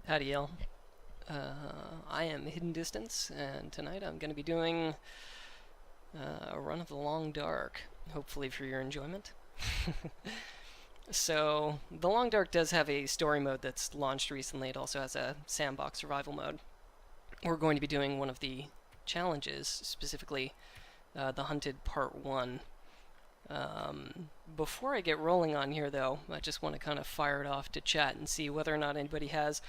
Howdy, y'all. I am HiddenDistance, and tonight I'm going to be doing a run of the Long Dark, hopefully for your enjoyment. So, the Long Dark does have a story mode that's launched recently. It also has a sandbox survival mode. We're going to be doing one of the challenges, specifically the Hunted Part 1. Before I get rolling on here, though, I just want to kind of fire it off to chat and see whether or not anybody has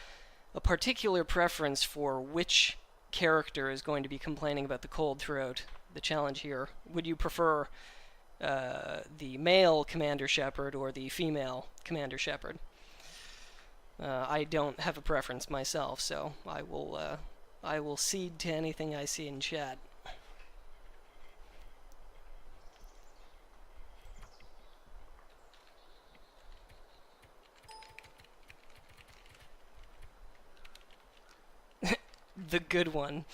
a particular preference for which character is going to be complaining about the cold throughout the challenge here. Would you prefer the male Commander Shepard or the female Commander Shepard? I don't have a preference myself, so I will cede to anything I see in chat. The good one.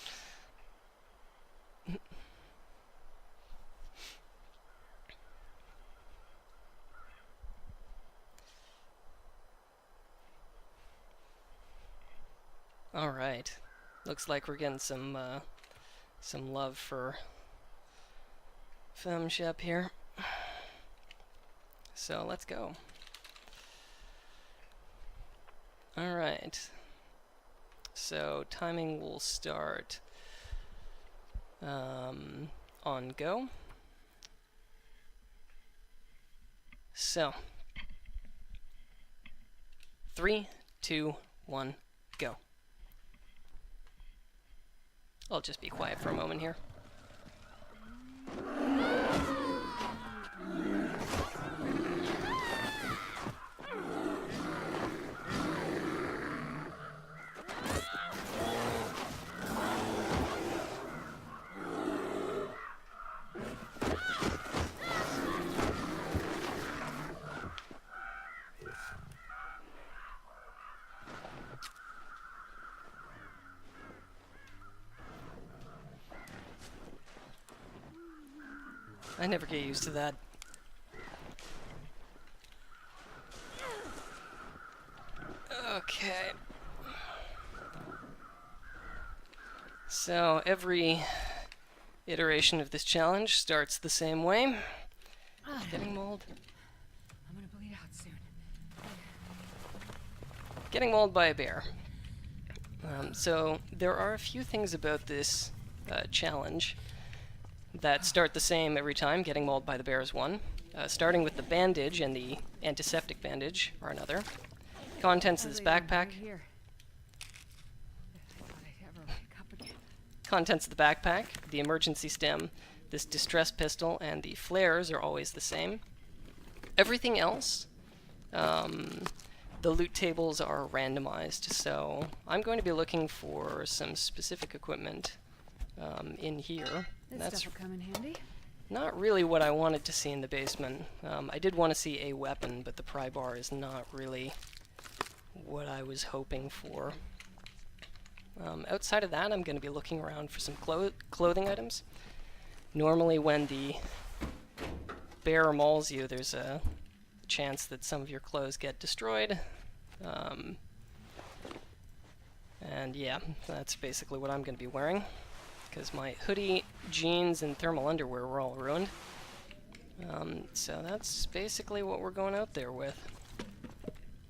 Alright. Looks like we're getting some love for FemShep here. So let's go. Alright. So timing will start on go. So 3, 2, 1, go. I'll just be quiet for a moment here. I never get used to that. Okay. So every iteration of this challenge starts the same way. Getting mauled. I'm gonna bleed out soon. Getting mauled by a bear. So there are a few things about this challenge that start the same every time. Getting mauled by the bear is one. Starting with the bandage and the antiseptic bandage are another. Contents of this backpack. Contents of the backpack, the emergency stem, this distress pistol, and the flares are always the same. Everything else, the loot tables are randomized, so I'm going to be looking for some specific equipment in here. This stuff will come in handy. Not really what I wanted to see in the basement. I did want to see a weapon, but the pry bar is not really what I was hoping for. Outside of that, I'm going to be looking around for some clothing items. Normally when the bear mauls you, there's a chance that some of your clothes get destroyed. And yeah, that's basically what I'm going to be wearing, because my hoodie, jeans, and thermal underwear were all ruined. So that's basically what we're going out there with.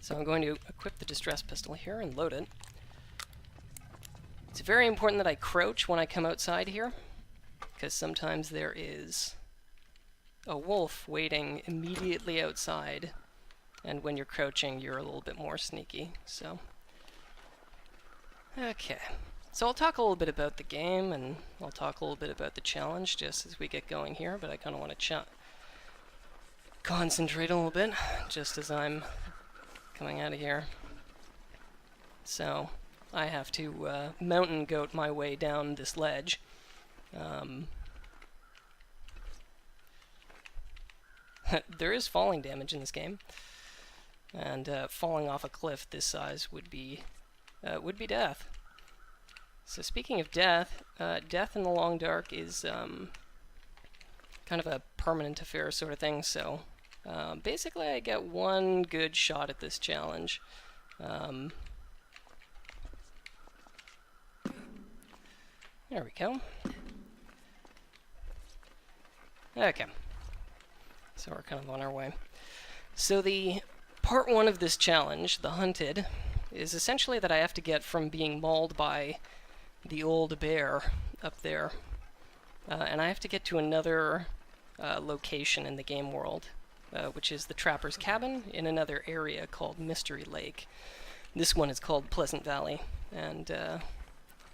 So I'm going to equip the distress pistol here and load it. It's very important that I crouch when I come outside here, because sometimes there is a wolf waiting immediately outside, and when you're crouching you're a little bit more sneaky, so... Okay. So I'll talk a little bit about the game, and I'll talk a little bit about the challenge just as we get going here, but I kind of want to concentrate a little bit, just as I'm coming out of here. So, I have to mountain goat my way down this ledge. There is falling damage in this game, and falling off a cliff this size would be death. So speaking of death, death in the Long Dark is kind of a permanent affair sort of thing, so basically I get one good shot at this challenge. There we go. Okay. So we're kind of on our way. So the part one of this challenge, the hunted, is essentially that I have to get from being mauled by the old bear up there, and I have to get to another location in the game world, which is the Trapper's Cabin in another area called Mystery Lake. This one is called Pleasant Valley, and,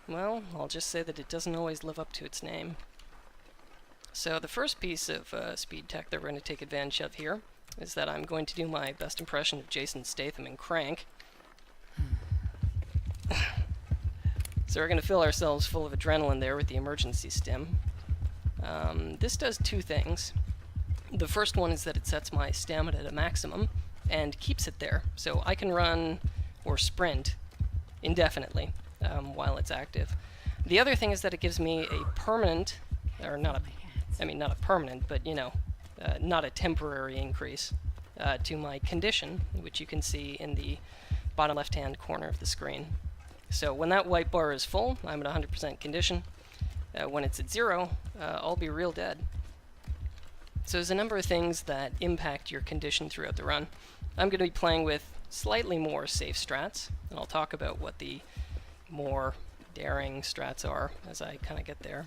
well, I'll just say that it doesn't always live up to its name. So the first piece of speed tech that we're going to take advantage of here is that I'm going to do my best impression of Jason Statham in Crank. So we're going to fill ourselves full of adrenaline there with the emergency stim. This does two things. The first one is that it sets my stamina to maximum and keeps it there, so I can run or sprint indefinitely while it's active. The other thing is that it gives me a permanent, or not a permanent, but you know, not a temporary increase to my condition, which you can see in the bottom left-hand corner of the screen. So when that white bar is full, I'm at 100% condition. When it's at 0, I'll be real dead. So there's a number of things that impact your condition throughout the run. I'm going to be playing with slightly more safe strats, and I'll talk about what the more daring strats are as I kind of get there.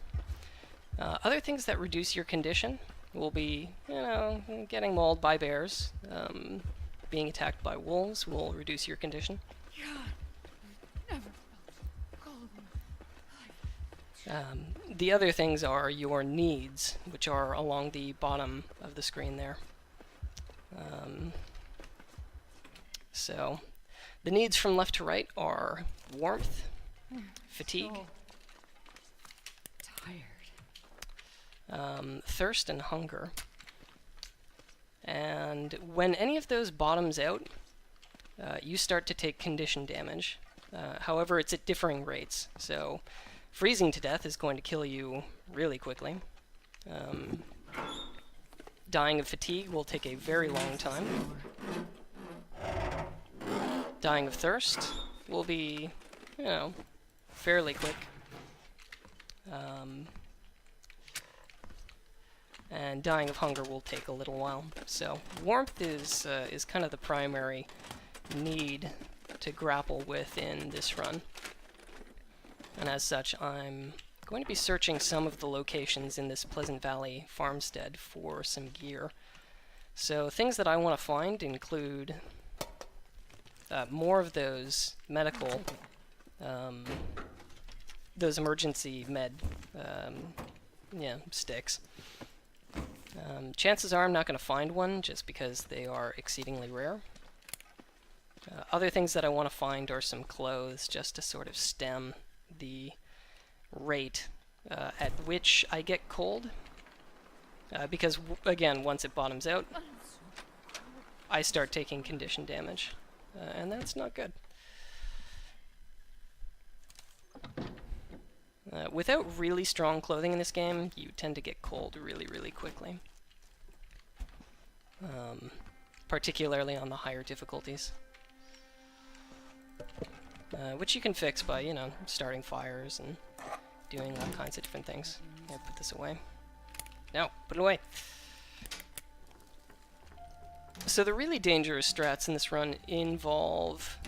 Other things that reduce your condition will be, you know, getting mauled by bears. Being attacked by wolves will reduce your condition. The other things are your needs, which are along the bottom of the screen there. So, the needs from left to right are warmth, fatigue, thirst, and hunger. And when any of those bottoms out, you start to take condition damage. However, it's at differing rates. So, freezing to death is going to kill you really quickly. Dying of fatigue will take a very long time. Dying of thirst will be, you know, fairly quick. And dying of hunger will take a little while. So warmth is kind of the primary need to grapple with in this run. And as such, I'm going to be searching some of the locations in this Pleasant Valley farmstead for some gear. So things that I want to find include more of those medical, those emergency med sticks. Chances are I'm not going to find one just because they are exceedingly rare. Other things that I want to find are some clothes just to sort of stem the rate at which I get cold. Because, again, once it bottoms out, I start taking condition damage. And that's not good. Without really strong clothing in this game, you tend to get cold really, really quickly. Particularly on the higher difficulties. Which you can fix by, you know, starting fires and doing all kinds of different things. Here, put this away. No, put it away! So the really dangerous strats in this run involve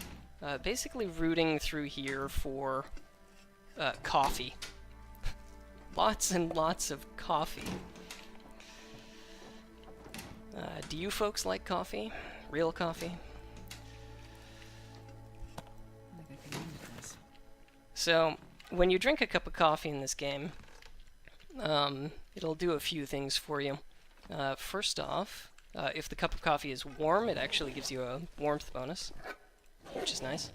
basically rooting through here for coffee. Lots and lots of coffee. Do you folks like coffee? Real coffee? So, when you drink a cup of coffee in this game, it'll do a few things for you. First off, if the cup of coffee is warm, it actually gives you a warmth bonus, which is nice.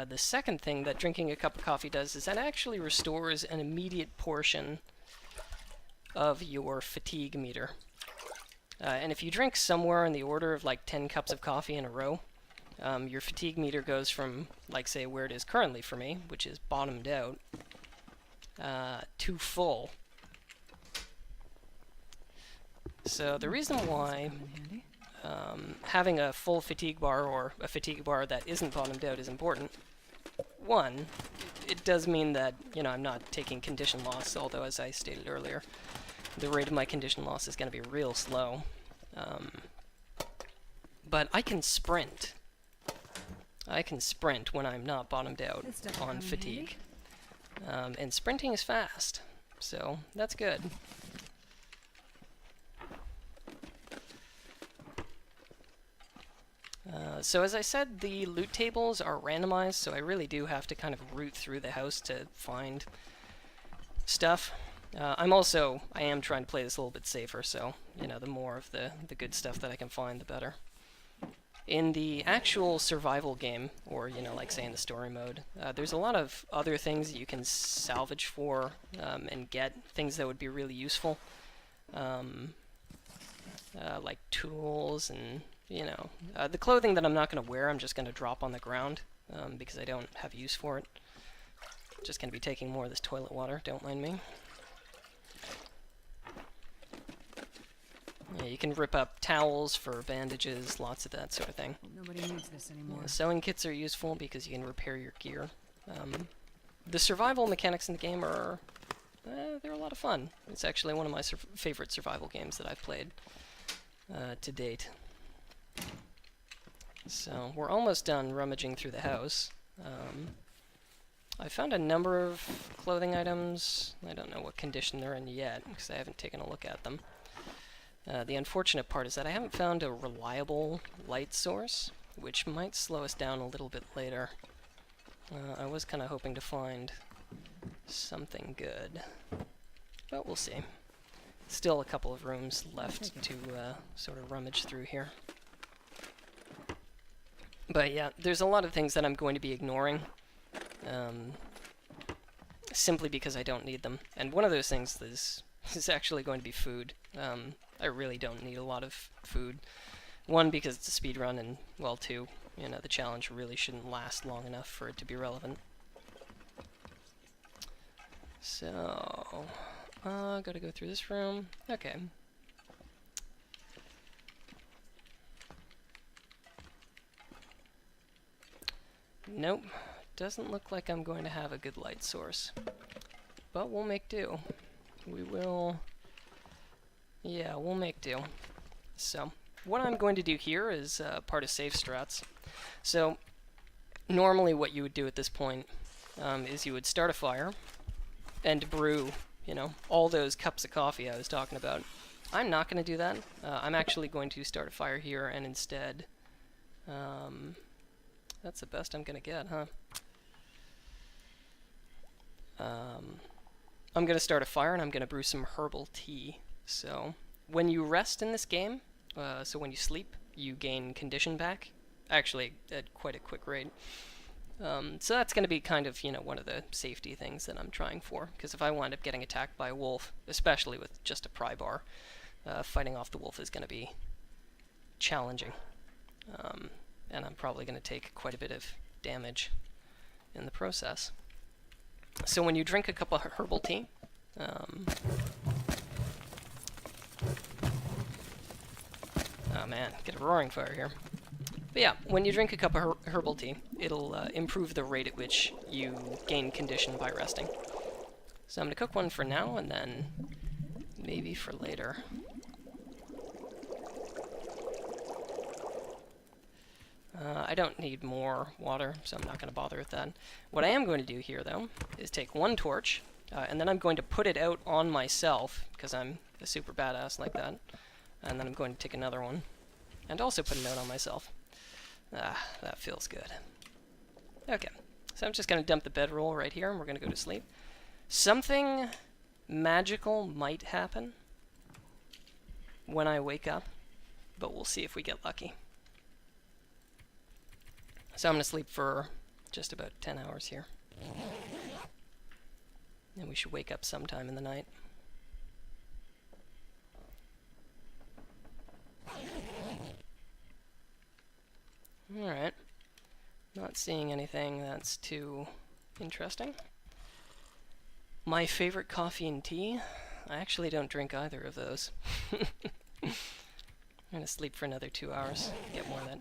The second thing that drinking a cup of coffee does is that it actually restores an immediate portion of your fatigue meter. And if you drink somewhere in the order of like 10 cups of coffee in a row, your fatigue meter goes from, like, say, where it is currently for me, which is bottomed out, to full. So the reason why having a full fatigue bar, or a fatigue bar that isn't bottomed out, is important 1, it does mean that, you know, I'm not taking condition loss, although as I stated earlier, the rate of my condition loss is going to be real slow. But I can sprint. I can sprint when I'm not bottomed out on fatigue. And sprinting is fast, so that's good. So as I said, the loot tables are randomized, so I really do have to kind of root through the house to find stuff. I am trying to play this a little bit safer, so, you know, the more of the good stuff that I can find, the better. In the actual survival game, or, you know, like say in the story mode, there's a lot of other things that you can salvage for and get, things that would be really useful. Like tools and, you know, the clothing that I'm not going to wear, I'm just going to drop on the ground because I don't have use for it. Just going to be taking more of this toilet water, don't mind me. Yeah, you can rip up towels for bandages, lots of that sort of thing. Nobody needs this anymore. Yeah, sewing kits are useful because you can repair your gear. The survival mechanics in the game are they're a lot of fun. It's actually one of my favorite survival games that I've played to date. So we're almost done rummaging through the house. I found a number of clothing items. I don't know what condition they're in yet because I haven't taken a look at them. The unfortunate part is that I haven't found a reliable light source, which might slow us down a little bit later. I was kind of hoping to find something good, but we'll see. Still a couple of rooms left to sort of rummage through here. But yeah, there's a lot of things that I'm going to be ignoring, simply because I don't need them. And one of those things is actually going to be food. I really don't need a lot of food. One, because it's a speed run, and, well, two, you know, the challenge really shouldn't last long enough for it to be relevant. So, gotta go through this room. Okay. Nope. Doesn't look like I'm going to have a good light source. But we'll make do. We will... Yeah, we'll make do. So, what I'm going to do here is part of safe strats. So, normally what you would do at this point is you would start a fire and brew, you know, all those cups of coffee I was talking about. I'm not going to do that. I'm actually going to start a fire here and instead... that's the best I'm going to get, huh? I'm going to start a fire and I'm going to brew some herbal tea. So, when you rest in this game, so when you sleep, you gain condition back. Actually, at quite a quick rate. So that's going to be kind of, you know, one of the safety things that I'm trying for. Because if I wind up getting attacked by a wolf, especially with just a pry bar, fighting off the wolf is going to be challenging. And I'm probably going to take quite a bit of damage in the process. So when you drink a cup of herbal tea, oh man, get a roaring fire here. But yeah, when you drink a cup of herbal tea, it'll improve the rate at which you gain condition by resting. So I'm going to cook one for now, and then maybe for later. I don't need more water, so I'm not going to bother with that. What I am going to do here, though, is take one torch, and then I'm going to put it out on myself, because I'm a super badass like that. And then I'm going to take another one, and also put a note on myself. Ah, that feels good. Okay, so I'm just going to dump the bedroll right here, and we're going to go to sleep. Something magical might happen when I wake up, but we'll see if we get lucky. So I'm going to sleep for just about 10 hours here. And we should wake up sometime in the night. Alright. Not seeing anything that's too interesting. My favorite coffee and tea? I actually don't drink either of those. I'm going to sleep for another 2 hours. Get more of that.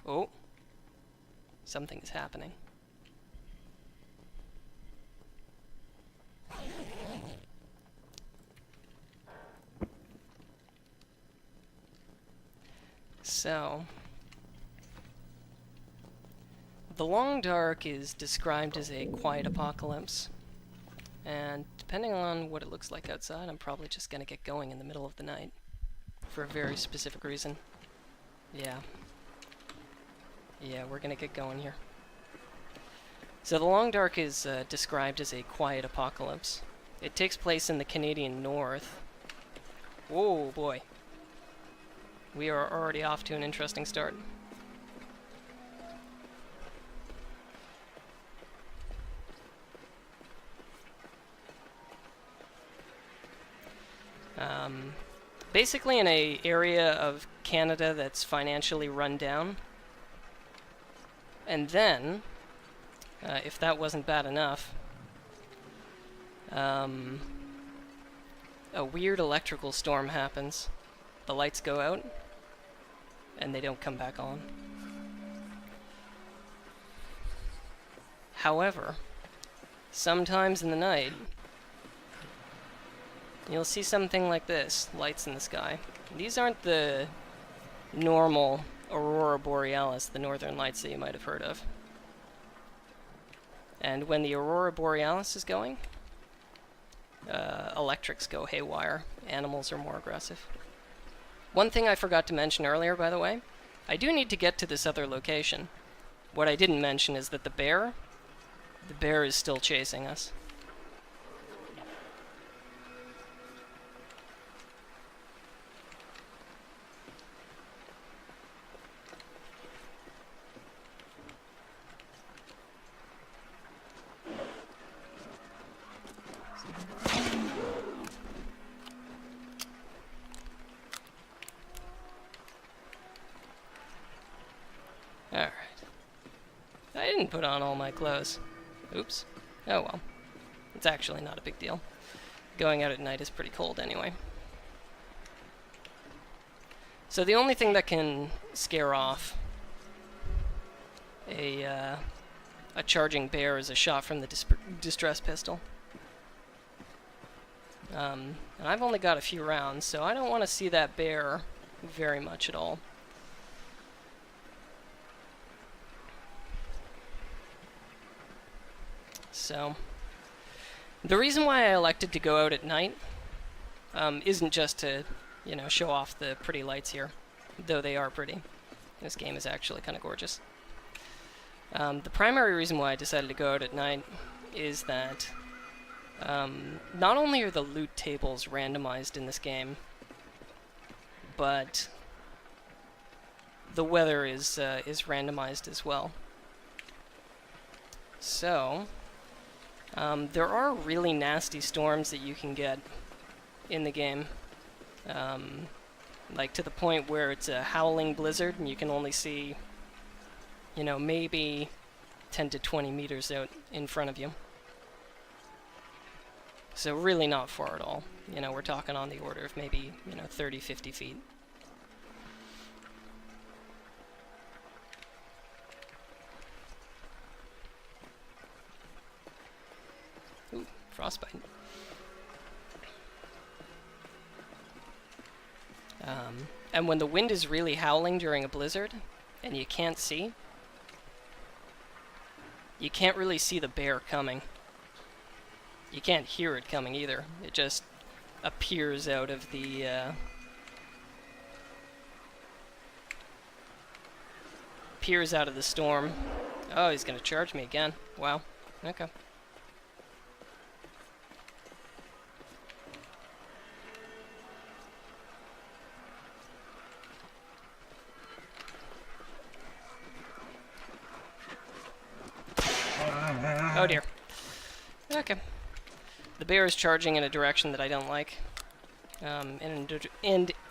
Oh! Something is happening. So, the long dark is described as a quiet apocalypse, and depending on what it looks like outside, I'm probably just gonna get going in the middle of the night for a very specific reason. Yeah, we're gonna get going here. So the long dark is described as a quiet apocalypse. It takes place in the Canadian North. Whoa, boy. We are already off to an interesting start. Basically in an area of Canada that's financially run down. And then, if that wasn't bad enough, a weird electrical storm happens. The lights go out, and they don't come back on. However, sometimes in the night, you'll see something like this, lights in the sky. These aren't the normal aurora borealis, the northern lights that you might have heard of. And when the aurora borealis is going, electrics go haywire. Animals are more aggressive. One thing I forgot to mention earlier, by the way, I do need to get to this other location. What I didn't mention is that the bear is still chasing us. Alright. I didn't put on all my clothes. Oops. Oh well. It's actually not a big deal. Going out at night is pretty cold anyway. So the only thing that can scare off a charging bear is a shot from the distress pistol. And I've only got a few rounds, so I don't want to see that bear very much at all. So, the reason why I elected to go out at night isn't just to, you know, show off the pretty lights here, though they are pretty. This game is actually kind of gorgeous. The primary reason why I decided to go out at night is that not only are the loot tables randomized in this game, but the weather is randomized as well. So, there are really nasty storms that you can get in the game. Like to the point where it's a howling blizzard and you can only see, you know, maybe 10 to 20 meters out in front of you. So really not far at all. You know, we're talking on the order of maybe, you know, 30, 50 feet. Ooh, frostbite. And when the wind is really howling during a blizzard, and you can't see, you can't really see the bear coming. You can't hear it coming either. It just appears out of the storm. Oh, he's gonna charge me again. Wow. Okay. Oh dear. Okay. The bear is charging in a direction that I don't like. And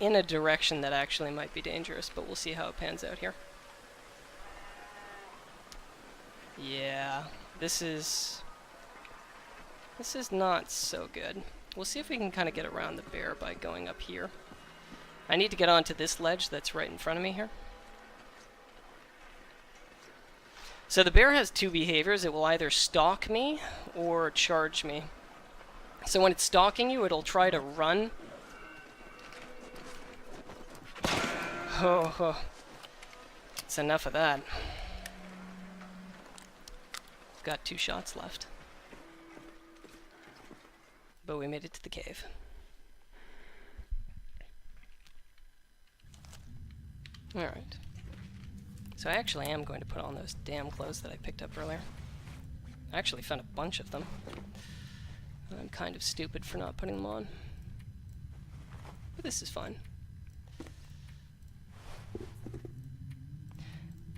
in a direction that actually might be dangerous, but we'll see how it pans out here. Yeah, this is not so good. We'll see if we can kind of get around the bear by going up here. I need to get onto this ledge that's right in front of me here. So the bear has two behaviors. It will either stalk me or charge me. So when it's stalking you, it'll try to run. Oh, That's enough of that. Got 2 shots left. But we made it to the cave. Alright. So I actually am going to put on those damn clothes that I picked up earlier. I actually found a bunch of them. I'm kind of stupid for not putting them on. But this is fine.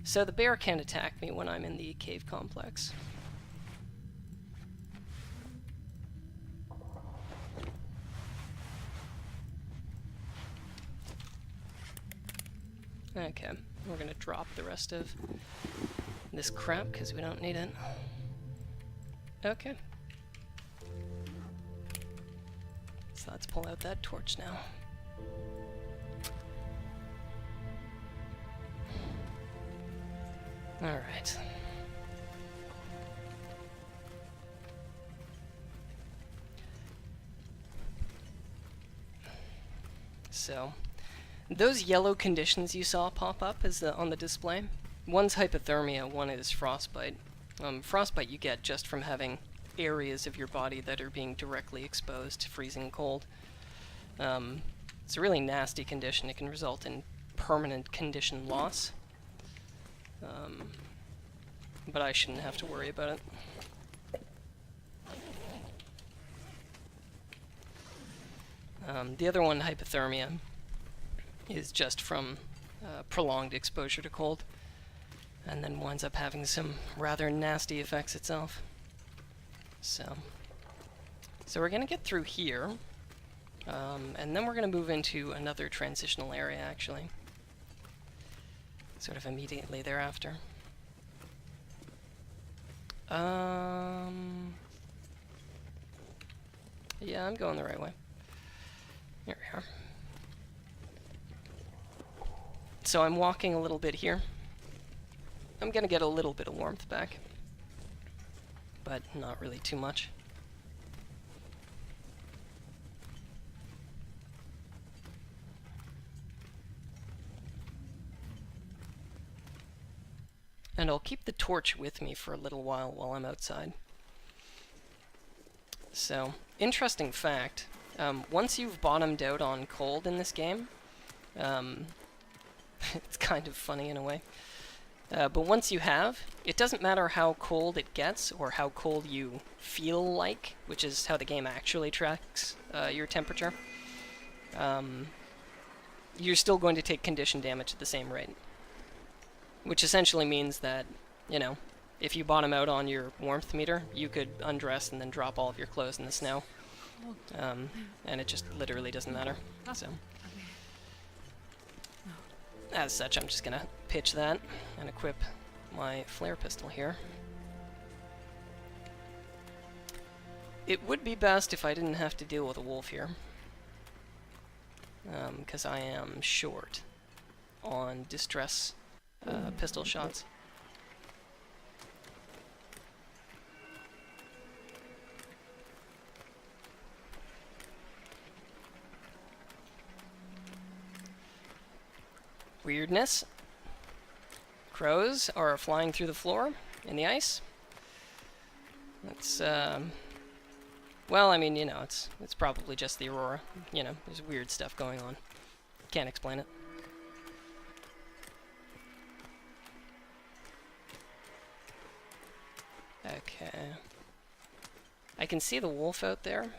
So the bear can't attack me when I'm in the cave complex. Okay, we're gonna drop the rest of this crap because we don't need it. Okay. So let's pull out that torch now. Alright. So, those yellow conditions you saw pop up on the display, one's hypothermia, one is frostbite. Frostbite you get just from having areas of your body that are being directly exposed to freezing cold. It's a really nasty condition. It can result in permanent condition loss. But I shouldn't have to worry about it. The other one, hypothermia, is just from prolonged exposure to cold, and then winds up having some rather nasty effects itself. So we're going to get through here, and then we're going to move into another transitional area, actually, sort of immediately thereafter. Yeah, I'm going the right way. Here we are. So I'm walking a little bit here. I'm gonna get a little bit of warmth back, but not really too much. And I'll keep the torch with me for a little while I'm outside. So, interesting fact, once you've bottomed out on cold in this game, it's kind of funny in a way, but once you have, it doesn't matter how cold it gets or how cold you feel like, which is how the game actually tracks your temperature, you're still going to take condition damage at the same rate. Which essentially means that, you know, if you bottom out on your warmth meter, you could undress and then drop all of your clothes in the snow. And it just literally doesn't matter. So, as such, I'm just going to pitch that and equip my flare pistol here. It would be best if I didn't have to deal with a wolf here, because I am short on distress pistol shots. Weirdness. Crows are flying through the floor in the ice. That's well, I mean, you know, it's probably just the aurora. You know, there's weird stuff going on. Can't explain it. Okay. I can see the wolf out there.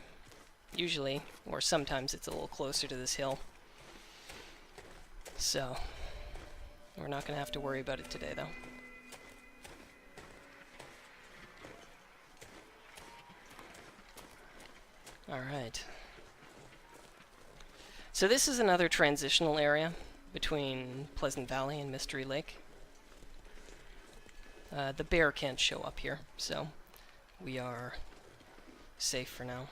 Usually, or sometimes it's a little closer to this hill. So, we're not going to have to worry about it today, though. Alright. So this is another transitional area between Pleasant Valley and Mystery Lake. The bear can't show up here, so we are safe for now.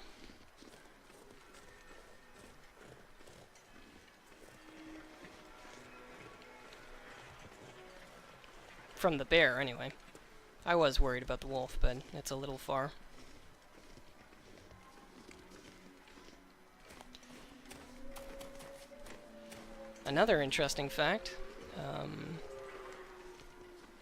From the bear, anyway. I was worried about the wolf, but it's a little far. Another interesting fact,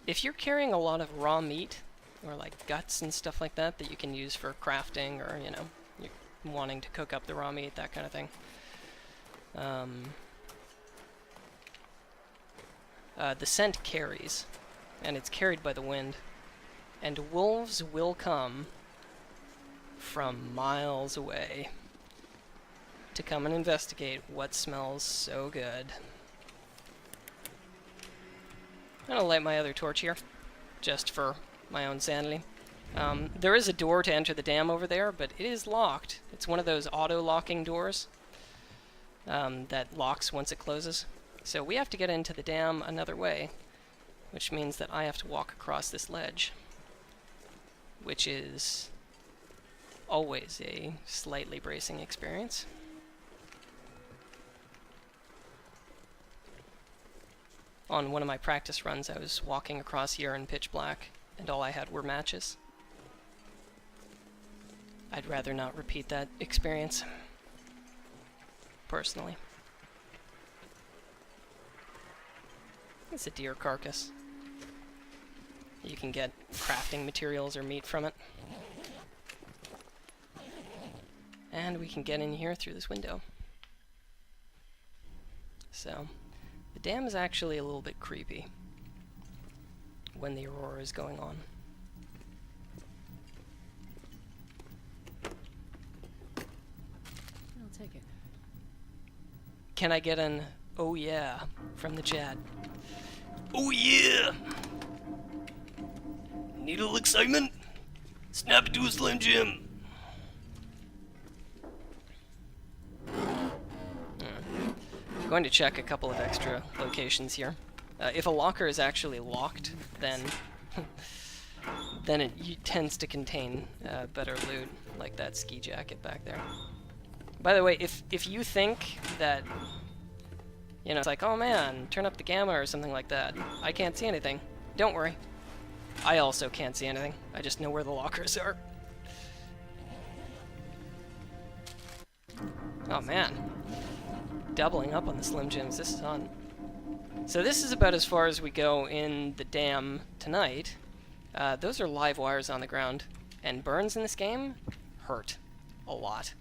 if you're carrying a lot of raw meat, or like guts and stuff like that, that you can use for crafting, or, you know, you're wanting to cook up the raw meat, that kind of thing. The scent carries, and it's carried by the wind. And wolves will come from miles away to come and investigate what smells so good. I'm gonna light my other torch here, just for my own sanity. There is a door to enter the dam over there, but it is locked. It's one of those auto-locking doors that locks once it closes. So we have to get into the dam another way, which means that I have to walk across this ledge, which is always a slightly bracing experience. On one of my practice runs, I was walking across here in pitch black, and all I had were matches. I'd rather not repeat that experience, personally. It's a deer carcass. You can get crafting materials or meat from it. And we can get in here through this window. So, the dam is actually a little bit creepy when the aurora is going on. I'll take it. Can I get an "oh yeah" from the chat? Oh yeah! Need a little excitement? Snap it to a Slim Jim! I'm going to check a couple of extra locations here. If a locker is actually locked, then then it tends to contain better loot, like that ski jacket back there. By the way, if you think that, you know, it's like, oh man, turn up the gamma or something like that, I can't see anything, don't worry. I also can't see anything. I just know where the lockers are. Oh man. Doubling up on the Slim Jims. This is on. So this is about as far as we go in the dam tonight. Those are live wires on the ground. And burns in this game hurt a lot.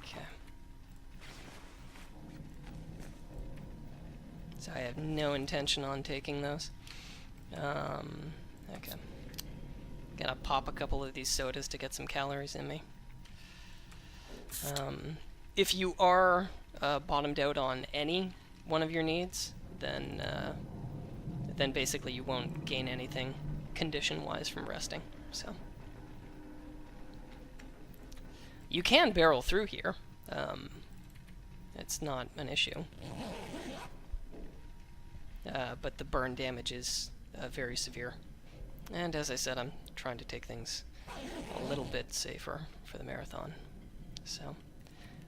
Okay. So I have no intention on taking those. Okay. Gonna pop a couple of these sodas to get some calories in me. If you are bottomed out on any one of your needs, then basically you won't gain anything condition-wise from resting. So you can barrel through here. It's not an issue. But the burn damage is very severe. And as I said, I'm trying to take things a little bit safer for the marathon. So,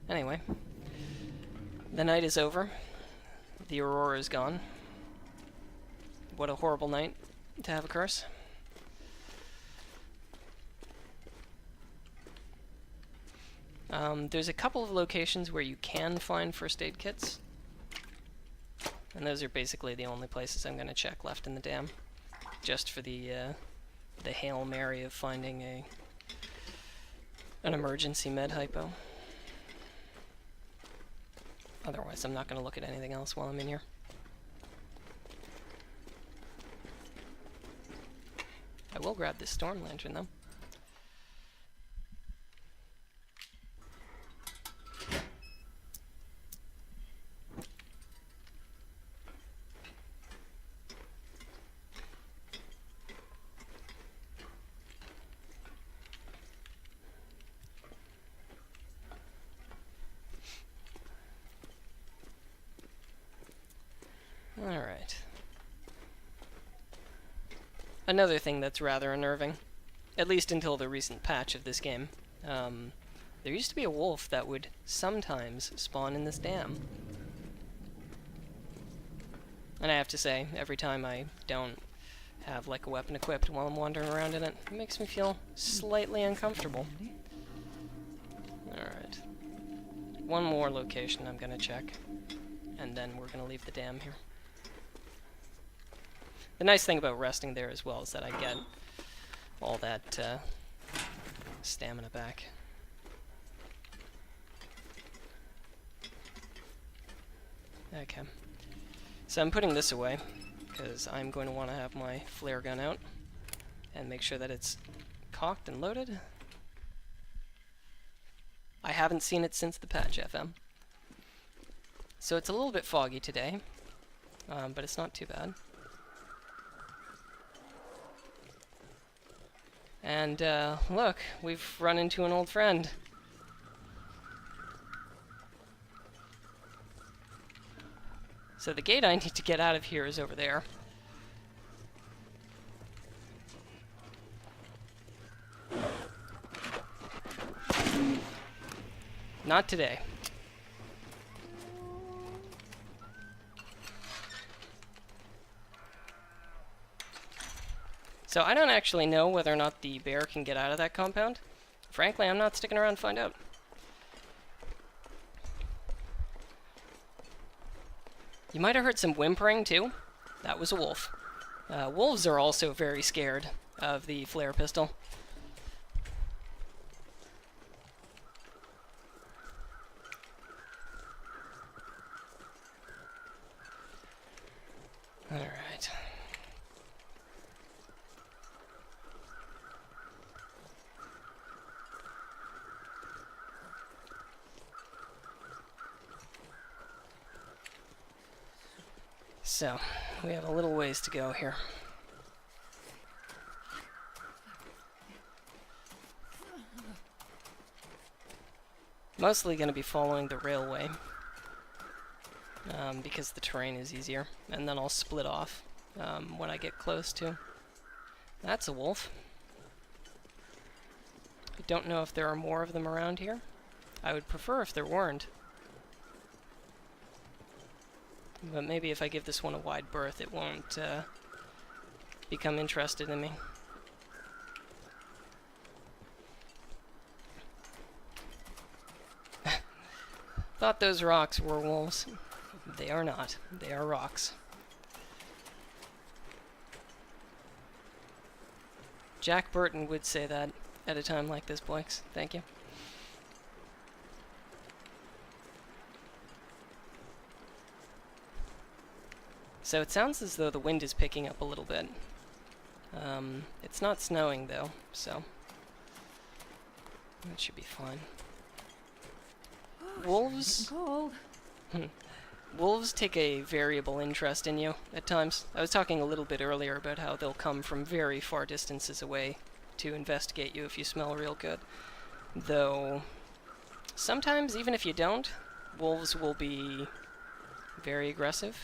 anyway, the night is over. The aurora is gone. What a horrible night to have a curse. There's a couple of locations where you can find first aid kits. And those are basically the only places I'm going to check left in the dam. Just for the Hail Mary of finding an emergency med hypo. Otherwise, I'm not going to look at anything else while I'm in here. I will grab this storm lantern, though. Alright. Another thing that's rather unnerving, at least until the recent patch of this game, there used to be a wolf that would sometimes spawn in this dam. And I have to say, every time I don't have like a weapon equipped while I'm wandering around in it, it makes me feel slightly uncomfortable. Alright. One more location I'm gonna check, and then we're gonna leave the dam here. The nice thing about resting there as well is that I get all that stamina back. Okay. So I'm putting this away, because I'm going to want to have my flare gun out and make sure that it's cocked and loaded. I haven't seen it since the patch, FM. So it's a little bit foggy today, but it's not too bad. And look, we've run into an old friend. So the gate I need to get out of here is over there. Not today. So I don't actually know whether or not the bear can get out of that compound. Frankly, I'm not sticking around to find out. You might have heard some whimpering too. That was a wolf. Wolves are also very scared of the flare pistol. Alright. So, we have a little ways to go here. Mostly going to be following the railway, because the terrain is easier, and then I'll split off when I get close to. That's a wolf. I don't know if there are more of them around here. I would prefer if there weren't. But maybe if I give this one a wide berth, it won't become interested in me. Thought those rocks were wolves. They are not. They are rocks. Jack Burton would say that at a time like this, Boix. Thank you. So it sounds as though the wind is picking up a little bit. It's not snowing though, so that should be fine. Wolves... Cold. Wolves take a variable interest in you at times. I was talking a little bit earlier about how they'll come from very far distances away to investigate you if you smell real good. Though, sometimes, even if you don't, wolves will be very aggressive.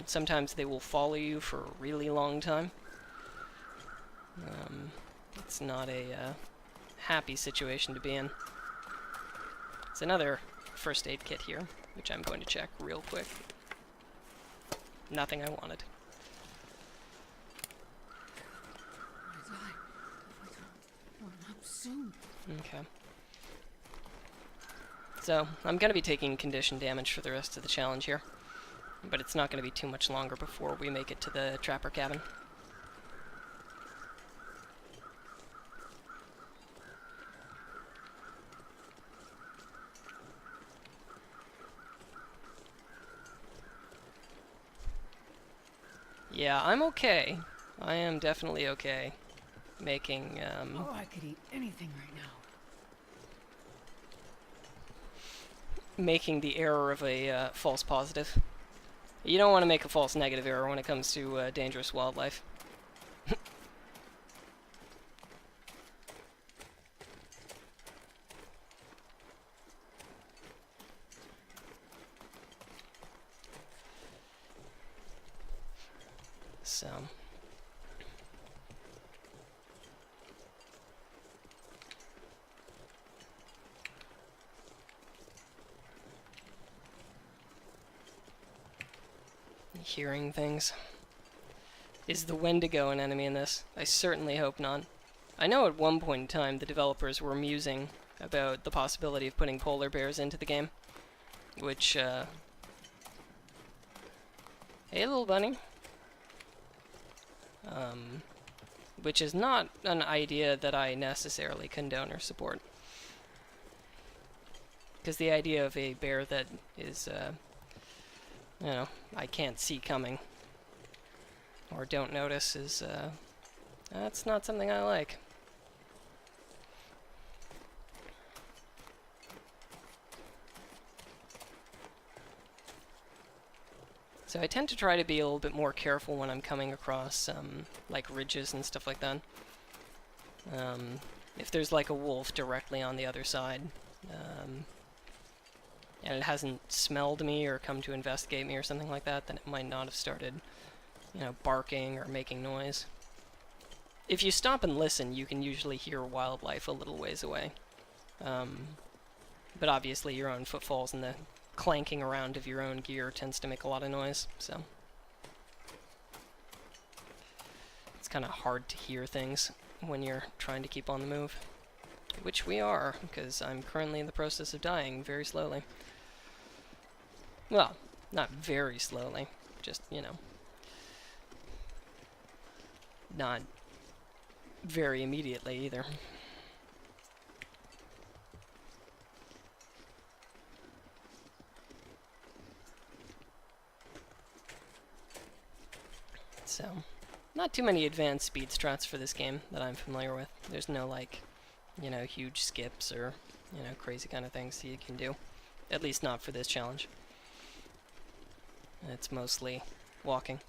Sometimes they will follow you for a really long time. It's not a happy situation to be in. There's another first aid kit here, which I'm going to check real quick. Nothing I wanted. Okay. So, I'm going to be taking condition damage for the rest of the challenge here. But it's not going to be too much longer before we make it to the trapper cabin. Yeah, I'm okay. I am definitely okay making, Oh, I could eat anything right now. making the error of a false positive. You don't want to make a false negative error when it comes to dangerous wildlife. So... hearing things. Is the Wendigo an enemy in this? I certainly hope not. I know at one point in time the developers were musing about the possibility of putting polar bears into the game. Which, Hey, little bunny. which is not an idea that I necessarily condone or support. Because the idea of a bear that is, you know, I can't see coming or don't notice is, that's not something I like. So I tend to try to be a little bit more careful when I'm coming across, like, ridges and stuff like that. If there's, like, a wolf directly on the other side, and it hasn't smelled me or come to investigate me or something like that, then it might not have started, you know, barking or making noise. If you stop and listen, you can usually hear wildlife a little ways away. But obviously your own footfalls and the clanking around of your own gear tends to make a lot of noise, so it's kind of hard to hear things when you're trying to keep on the move. Which we are, because I'm currently in the process of dying very slowly. Well, not very slowly, just, you know, not very immediately either. So, not too many advanced speed strats for this game that I'm familiar with. There's no, like, you know, huge skips or, you know, crazy kind of things that you can do. At least not for this challenge. It's mostly walking.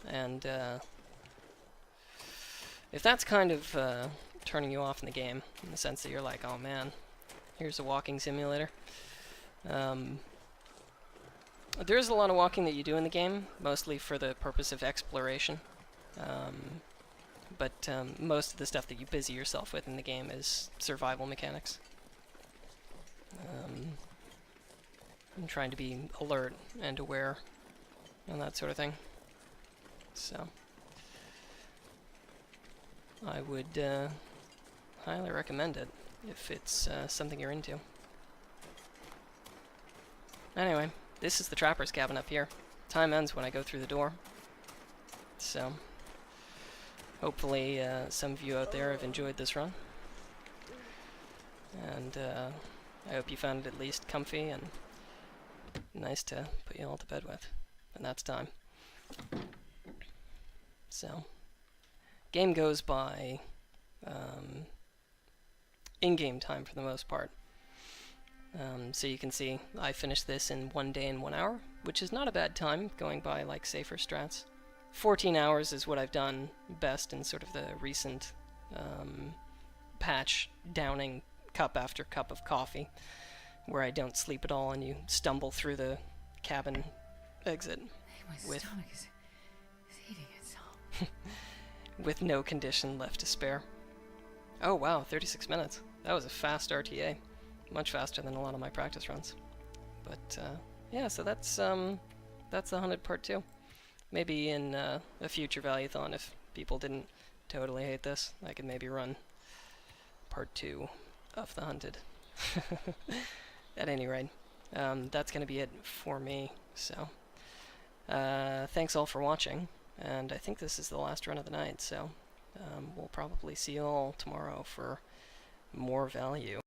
And, if that's kind of turning you off in the game, in the sense that you're like, oh man, here's a walking simulator. There's a lot of walking that you do in the game, mostly for the purpose of exploration. But most of the stuff that you busy yourself with in the game is survival mechanics. I'm trying to be alert and aware and that sort of thing. So I would highly recommend it if it's something you're into. Anyway, this is the trapper's cabin up here. Time ends when I go through the door. So hopefully some of you out there have enjoyed this run. And I hope you found it at least comfy and nice to put you all to bed with. And that's time. So, game goes by in-game time for the most part. So you can see I finished this in 1 day and 1 hour, which is not a bad time going by like safer strats. 14 hours is what I've done best in sort of the recent patch, downing cup after cup of coffee, where I don't sleep at all and you stumble through the cabin exit My stomach is eating itself. with no condition left to spare. Oh wow, 36 minutes. That was a fast RTA. Much faster than a lot of my practice runs. But yeah, so that's the Hunted Part 2. Maybe in a future Valuethon, if people didn't totally hate this, I could maybe run Part 2 of the Hunted. At any rate, that's going to be it for me. So, thanks all for watching, and I think this is the last run of the night, so we'll probably see you all tomorrow for more value.